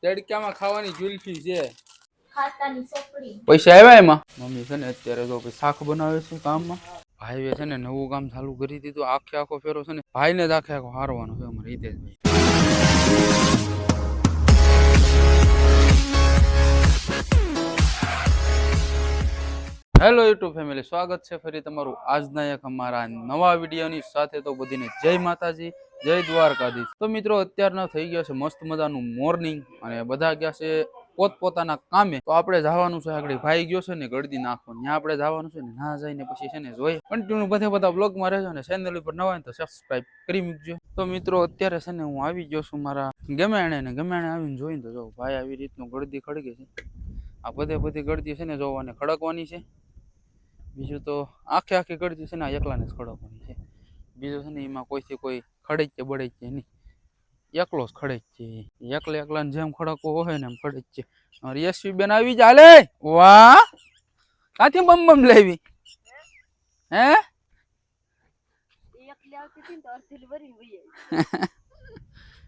તડકામાં ખાવાની જુલ્ફી છે. ખાતાની ચોપડી પૈસા આવ્યા એમાં. મમ્મી છે ને અત્યારે જો શાક બનાવે છે કામમાં. ભાઈએ છે ને નવું કામ ચાલુ કરી દીધું. આખો ફેરો છે ને ભાઈને જ આખો હારવાનો છે અમારે હિતેશભાઈ. હેલો યુટ્યુબ ફેમિલી, સ્વાગત છે ફરી તમારું આજના એક અમારા નવા વિડીયોની સાથે. તો બધીને જય માતાજી, જય દ્વારકાધીશ. તો મિત્રો અત્યારના થઈ ગયા છે મસ્ત મજાનું મોર્નિંગ અને બધા ગયા છે પોતપોતાના કામે. તો આપણે જવાનું છે આગળ ભાઈ ગયો છે ને ગળદી નાખવાનું, ત્યાં આપણે જવાનું છે ને ના જઈને પછી છે ને જોઈએ કન્ટિન્યુ બધા બ્લોગમાં રહેજો ને ચેનલ ઉપર નવા હોય તો સબસ્ક્રાઇબ કરી મૂકજો. તો મિત્રો અત્યારે છે ને હું આવી ગયો છું મારા ગમેણે ને ગમેણે આવીને જોઈને તો જો ભાઈ આવી રીતનું ગળદી ખડકે છે. આ બધી ગળદી છે ને જોવાને ખડકવાની છે. બીજું તો આખી ગળદી છે ને એકલાને જ ખડકવાની છે. બીજું છે ને એમાં કોઈથી કોઈ ખડે છે બળે છે નહીં, એકલો જ ખડે છે. એકલાને જેમ ખડકવો હોય ને એમ ખડે છે. યશવી બેન આવી ચાલે. વાહ, કાથી બમ લેવી હે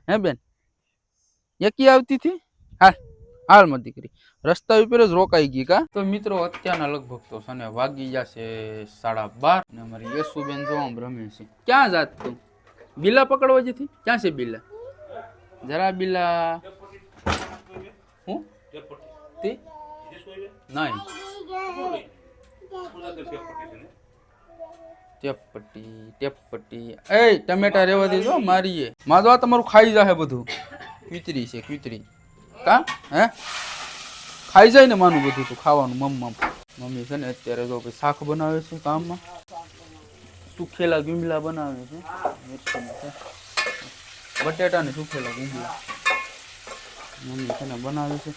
હે બેન એકી આવતી હતી. હાલ માં દીકરી રસ્તા ઉપર જ રોકાઈ ગઈ કા. તો મિત્રો અત્યારના લગભગ તો છે ને વાગી જશે 12:30 અને અમારી યશુબેન જો આમ રમે છે. ક્યાં જાત તું? બિલા પકડવા જતી? ક્યાં છે બિલા? જરા બિલા હું તે નહીં ટેપપટ્ટી એ ટમેટા રેવા દેજો મારીએ માધવા તમારું ખાઈ જાય બધું. કીતરી છે કીતરી કા હે ખાઈ જાય ને માનું બધું તો ખાવાનું. મમ્મી છે ને અત્યારે જો શાક બનાવે છે કામમાં. સુખેલા ગુંબલા બનાવે છે, બટેટા ને સુખેલા ગુંબલા મમ્મી છે ને બનાવે છે.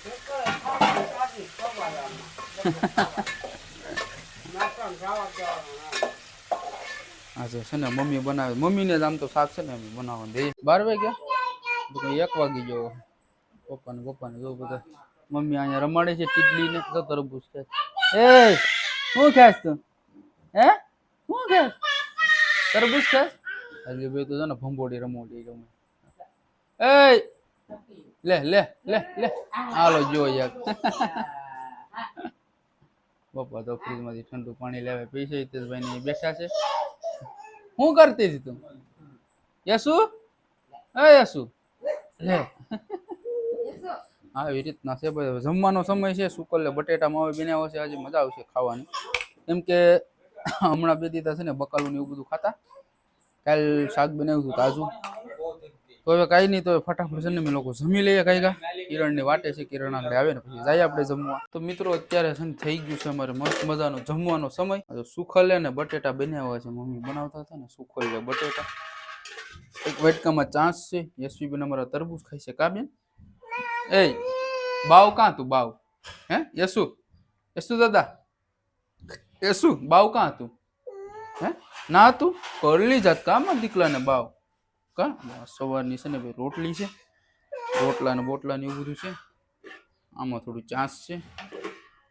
આજે છે ને મમ્મી બનાવે. મમ્મીને જ આમ તો શાક છે ને અમે બનાવવાનું દે. 12 વાગ્યા 1 વાગી ગયો. પપ્પાને જો બધા મમ્મી અહીંયા રમાડે છે ટીટલી ને તો તરબૂચ ખાય. એ શું ખાસ તું? હે શું ખાસ? તરબૂચ ખાસ? હજી ભાઈ તો છે ને ભંબોડી રમોડી રમે. એ લે હાલો જો યાર. પપ્પા તો ફ્રીજમાંથી ઠંડુ પાણી લેવા પૈસા હિતેશભાઈ ને બેઠા છે. શું કરતી હતી તું? યશુ યશુ લે આવી રીતના છે. જમવાનો સમય છે. સુકલ બટેટા માવે બનાવ્યો છે. આજે મજા આવશે ખાવાની. કેમ કે હમણાં બે દીધા છે ને બકાલું ને એવું બધું ખાતા. કાલ શાક બનાવ્યું હતું તાજું. તો હવે કાંઈ નહીં, તો ફટાફટ છે ને અમે લોકો જમી લઈએ. કાંઈ કિરણની વાટે છે, કિરણ આગળ આવે ને પછી જાય આપણે જમવા. તો મિત્રો અત્યારે છે ને થઈ ગયું છે અમારે મસ્ત મજાનો જમવાનો સમય. સુખલે ને બટેટા બનાવ્યા છે. મમ્મી બનાવતા હતા ને સુખલે બટેટા. એક વાટકામાં ચાંસ છે. યશવી બેન અમારા તરબૂચ ખાય છે. કા બેન? એ બાવ કાં તું બાવ? હે યશુ દાદા યશુ બાવ કાં તું? હે ના તું કરલી જાત કામાં દીકલાને બાવ કા. સવારની છે ને ભાઈ રોટલી છે, રોટલા ને બોટલા ને એવું બધું છે. આમાં થોડું ચાંસ છે.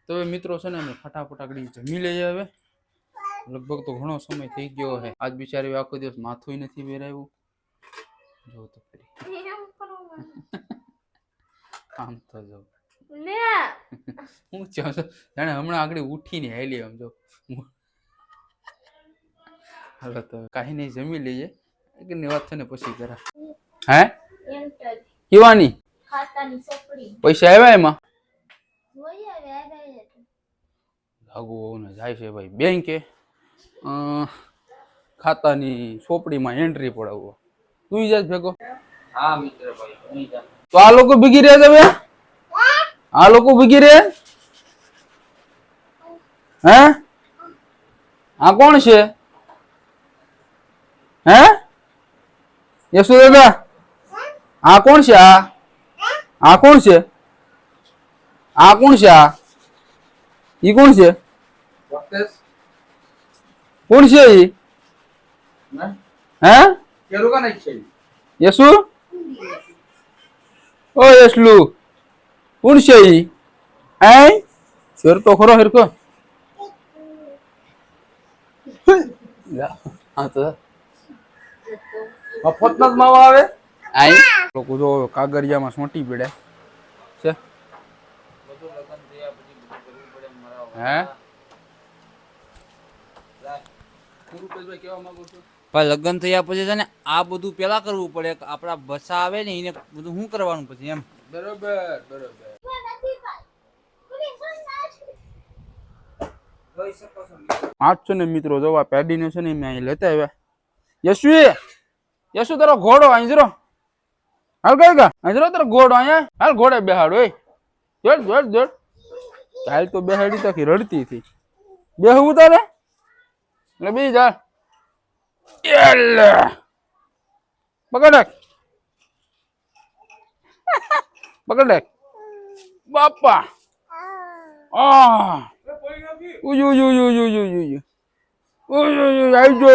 તો હવે મિત્રો છે ને અમે ફટાફટ આગળ જમી લઈએ. હવે લગભગ તો ઘણો સમય થઈ ગયો છે. આજ બિચારી આખો દિવસ માથું નથી વેરાયું. જો તો ફરી આમ તો જો હું જાણે હમણાં આગળ ઉઠીને હેલી આમ જો. હાલો તો કાંઈ નહીં જમી લઈએ. ની વાત છે ને પછી જરા હે કેવાની ખાતાની ચોપડી પૈસા આવ્યા એમાં? લાગુ ને જાય છે ભાઈ બેંકે ખાતાની ચોપડીમાં એન્ટ્રી પડાવવો. તું જાય ભેગો? હા મિત્ર ભાઈ. તો આ લોકો ભેગી રહે તમે? આ લોકો ભેગી રહે? હે આ કોણ છે? હે યશુ દાદા આ કોણ છે? આ કોણ છે? આ કોણ છે? ઈ કોણ છે? કોણ છે ઈ? હે યશુ ઓ યશલુ કોણ છે ઈ? હે શેર તો ખરો હેરકો. હા તો મફતમાં જ માવા આવે. આઈ લોકો જો કાગરિયામાં સોંટી પડે. છે બધું લગન થયા પછી બધું કરવું પડે મારા હે ગુરુપેશભાઈ કેવા માંગુ છું પણ લગન થયા પછી છે ને આ બધું પેલા કરવું પડે આપડા બસા આવે ને એને બધું શું કરવાનું પછી એમ બરોબર બરોબર જોઈ શકો છો આજ છે ને મિત્રો જોવા પેડીને છે ને મેં અહીં લેતા આવ્યા યશવી યશુ તારો ઘોડો અહીં જરો હાલ કઈ ગા અહીં જરો તારો ઘોડો અહીંયા હાલ ઘોડે બેહાડો એ જોડ જોડ જોડ કાલ તો બેહાડી તાકી રડતી હતી બેહવું તારે એટલે બી જા એલે પકડ પકડ બાપા આ ઉયુ ઉયુ ઉયુ ઉયુ ઉયુ ઉયુ ઉયુ ઉયુ આવજો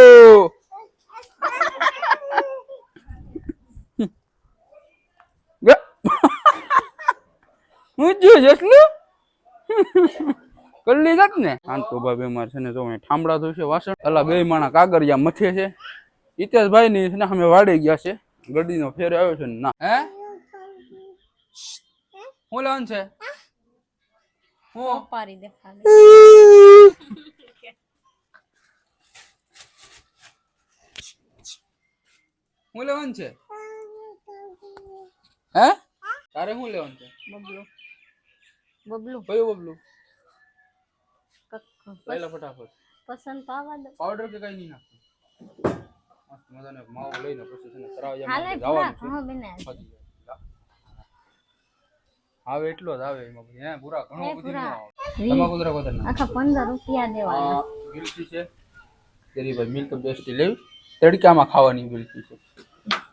ઉજ્જુ જેટલું કલ્લી જાત ને આંતો ભાઈ બેમાર છે ને જો ઠામડા તો છે વાસણ અલા બે માણા કાગરિયા મથે છે હિતેશભાઈ ની છે ને અમે વાડી ગયા છે ગડીનો ફેર આવ્યો છે ને ના હે હું લેવાનું છે હું પારી દેખાડે હું લેવાનું છે હે તારે શું લેવાનું છે બબલું બબલું કયું બબલું કક્કો પહેલા ફટાફટ પસંદ તો આવવા દો પાવડર કે કઈ નહીં નાખતું મસ્ત મજાનો એક માવો લઈને પછી છે ને તરાવ હાલે જવાનું છે હા બેને આવે એટલો જ આવે એમાં પછી હે પૂરા ઘણો હે, બધી પૂરા. ન આવે તમાકુ જરા કોતર ના આખા 15 રૂપિયા દેવાના આ ગિલકી છે તેરી ભાઈ મિલ્ક બેસ્ટી લેવી તડકામાં ખાવાની ગિલકી છે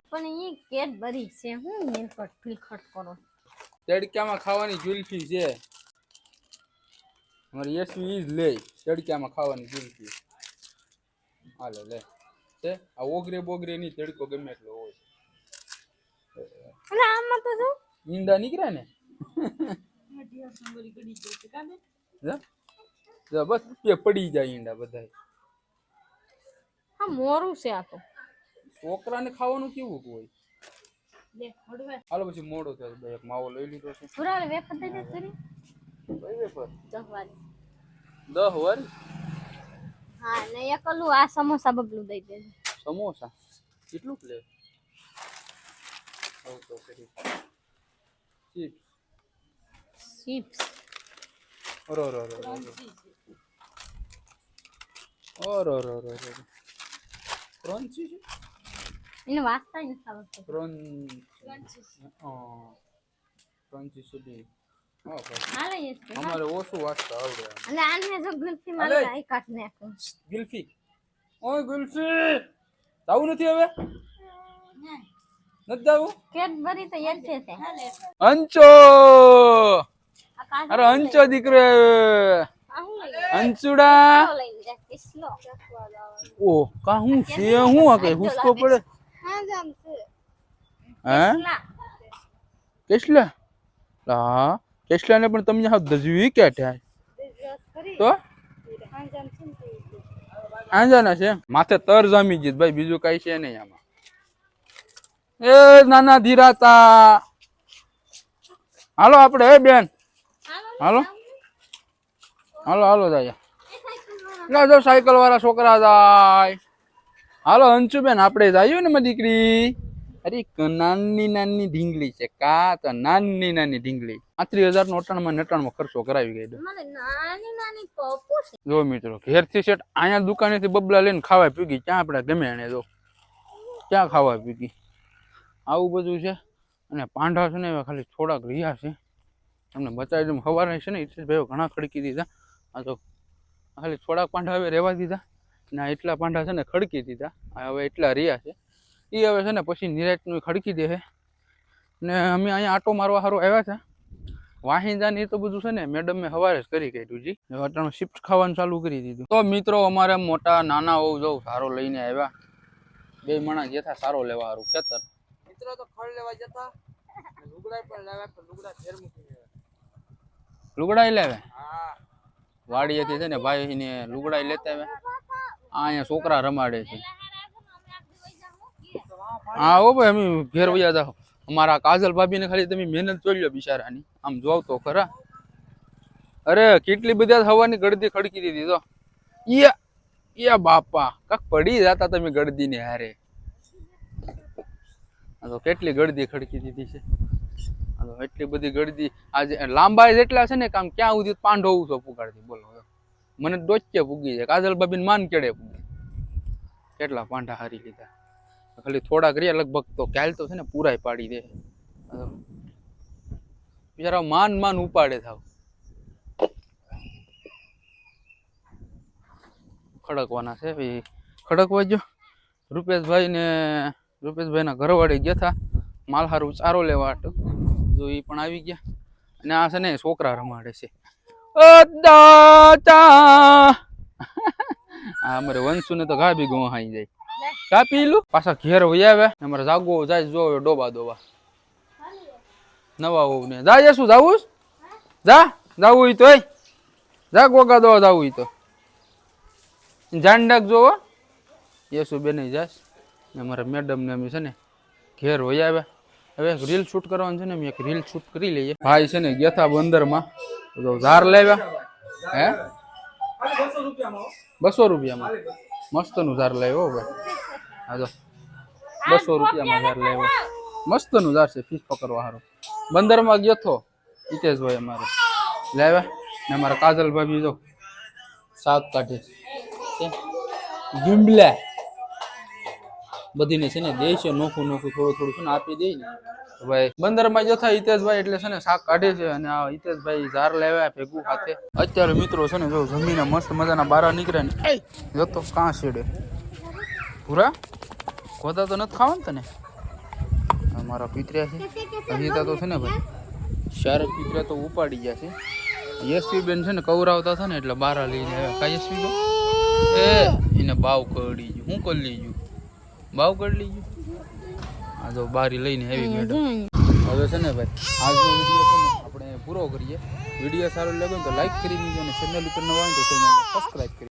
પણ એ કેડબરી છે હું નીલકટ ફીલખટ કરો તડકામાં ખાવાની ગુલ્ફી છે અમારી યશવી ઈજ લે તડકામાં ખાવાની ગુલ્ફી હાલે લે તે આ ઓગરે બોગરે ની તડકો ગમે એટલો હોય અને આમાં તો જો ઈંડા નીકળે ને જા જા બસ એ પડી જાય ઈંડા બધાય હા મોરું છે આ તો છોકરાને ખાવાનું કેવું હોય લે હડવે હાલો પછી મોડો થાય ભાઈ એક માવો લઈ લીધો છે પુરાળ વેફર દઈ દે કરી કઈ વેફર જહવારી 10 વાર હા ને એકલું આ સમોસા બબલું દઈ દે સમોસા કેટલું લે આવ તો કરી ચિપ્સ ચિપ્સ રો રો રો રો રો રો રો ક્રન્ચી છે એને વાસ્તા ન આવડતું ક્રન્ચી સુધી હા બસ હાલે એ છે અમારે ઓછું વાંચતા આવડે અને આને જો ગુલ્ફી માં હાલે. આઈ કાટ નાખો ગુલ્ફી ઓય ગુલ્ફી જાવું નથી હવે નથી જાવું કેડબરી તો એક છે અંચો આ કાટ અરે અંચો દીકરો આવ્યો. આહું અંચુડા લઈને જા કિસ્લો ઓ કા હું છે હું આ કઈ હુસકો પડે હા જામ છે હે ના કેસલા હા કેસલા ને પણ તમને હાવ દજવી કે થાય તો આંજાના છે માથે તર જામી ગઈ ભાઈ બીજું કઈ છે નહીં આમાં એ નાના ધીરાતા હાલો આપણે હે બેન હાલો હાલો હાલો જાય લા જો સાયકલ વાળા છોકરા જાય હાલો અંશુ બેન આપણે જઈએ ને મારી દીકરી અરે નાની નાની ઢીંગલી છે કા તો નાની નાની ઢીંગલી 35,000 નો 98 ખર્ચો કરાવી ગઈ મને નાની નાની પપ્પુ છે જો મિત્રો ઘેરથી સેટ અહીંયા દુકાનેથી બબલા લઈને ખાવા પીગી ક્યાં આપણે ગમે એને જો ક્યાં ખાવા પીગી આવું બધું છે અને પાંડા છે ને એવા ખાલી થોડાક રહ્યા છે તમને બતાવી દઉં સવારે છે ને ભાઈઓ ઘણા ખડકી દીધા આ તો ખાલી થોડાક પાંડા હવે રહેવા દીધા ને એટલા પાંડા છે ને ખડકી દીધા આ હવે એટલા રહ્યા છે એ હવે છે ને પછી નિરાતનું ખડકી દે છે ને અમે અહીંયા આટો મારવા સારું આવ્યા હતા વાહિંદાને એ તો બધું છે ને મેડમે સવારે જ કરી કાઢ્યું જી અટાણું ચિપ્સ ખાવાનું ચાલુ કરી દીધું તો મિત્રો અમારે મોટા નાના હોવ જવું સારો લઈને આવ્યા બે માણસ જેથા સારો લેવા સારું ખેતર મિત્રો તો ફળ લેવા જતા લુગડા પણ લેવા પણ લુગડા ફેર મૂકી લુગડાઈ લેવે હા વાડીએથી છે ને ભાઈ ને લુગડાઈ લેતા આવ્યા અહીંયા છોકરા રમાડે છે હા હો ભાઈ અમે ઘેર વયા જાઓ અમારા કાજલ ભાભીને ખાલી તમે મહેનત જોઈ લો બિચારાની, આમ જોવ તો ખરા. અરે કેટલી બધી હવાની ગળદી ખડકી દીધી તો યા બાપા કાક પડી જતા તમે ગળદી ને હારે. તો કેટલી ગળદી ખડકી દીધી છે. એટલી બધી ગળદી આજે લાંબા જેટલા છે ને કામ ક્યાં સુધી પાંડો ઉછો પુગાડતી બોલો. મને ડોચે પૂગી જાય. કાજલ ભાભી માન કેડે પૂગે. કેટલા પાંડા હારી લીધા. ખાલી થોડાક રહ્યા લગભગ તો કાલ તો છે ને પૂરાય પાડી દે. બિચારા માન ઉપાડે થાવ. ખડકવાના છે ભાઈ. ખડકવા જો રૂપેશભાઈ ના ઘરવાળી ગયા હતા માલ હારું ચારો લેવા હાટુ. જો એ પણ આવી ગયા. અને આ છે ને છોકરા રમાડે છે. અમારે વંશુ ને તો ઘા બી ગોહાઈ જાય. ચા પી લું પાછા ઘેર વહી આવે. અમારે જાગો જાય જો ડોબા નવા હોવ ને જા શું જાવું જાવું હોય તો જા ગોગા દવા જાવું હોય તો જાન રાખજો. યસુ બેન જાસ ને અમારા મેડમ ને અમે છે ને ઘેર વહી આવ્યા. હવે એક રીલ શૂટ કરવાનું છે ને અમે એક રીલ શૂટ કરી લઈએ. ભાઈ છે ને ગયા હતા બંદરમાં તો ઝાર લાવ્યા. હે 200 રૂપિયામાં મસ્ત નું ઝાર લાવ્યો ભાઈ. હા તો 200 રૂપિયામાં ઝાર લાવ્યો. મસ્ત નું ઝાર છે ફીસ પકડવા હારો. બંદરમાં ગયો તો હિતેશભાઈ અમારે લાવ્યા ને અમારા કાજલ ભાભી જો શાક કાઢે છે. ગીમલા બધીને છે ને દે છે નોખું થોડું છે ને આપી દે ને ભાઈ. બંદરમાં જતા હિતેશભાઈ એટલે છે ને શાક કાઢે છે અને આ હિતેશભાઈ ઝાર લાવ્યા ભેગું ખાતે. અત્યારે મિત્રો છે ને જો જમીને મસ્ત મજાના બારા નીકળે ને જતો કાં છેડે પૂરા ખોદા તો નથી ખાવા ને તને. અમારા પિતર્યા છે હજીતા તો છે ને ભાઈ શારક પિતર્યા તો ઉપાડી ગયા છે. યશવી બેન છે ને કવરાવતા હતા ને એટલે બારા લઈને આવ્યા. કા યશવી બેન એને બાવ કરી ગયું. શું કરી લીધું? બાવ કરી લીધું. આ જો બારી લઈને આવી મેડમ. હવે છે ને ભાઈ આજનો વિડીયો છે ને આપણે પૂરો કરીએ. વિડીયો સારો લાગ્યો તો લાઈક કરી દીજો અને ચેનલ ઉપર નવા હોય તો ચેનલને સબસ્ક્રાઈબ કરી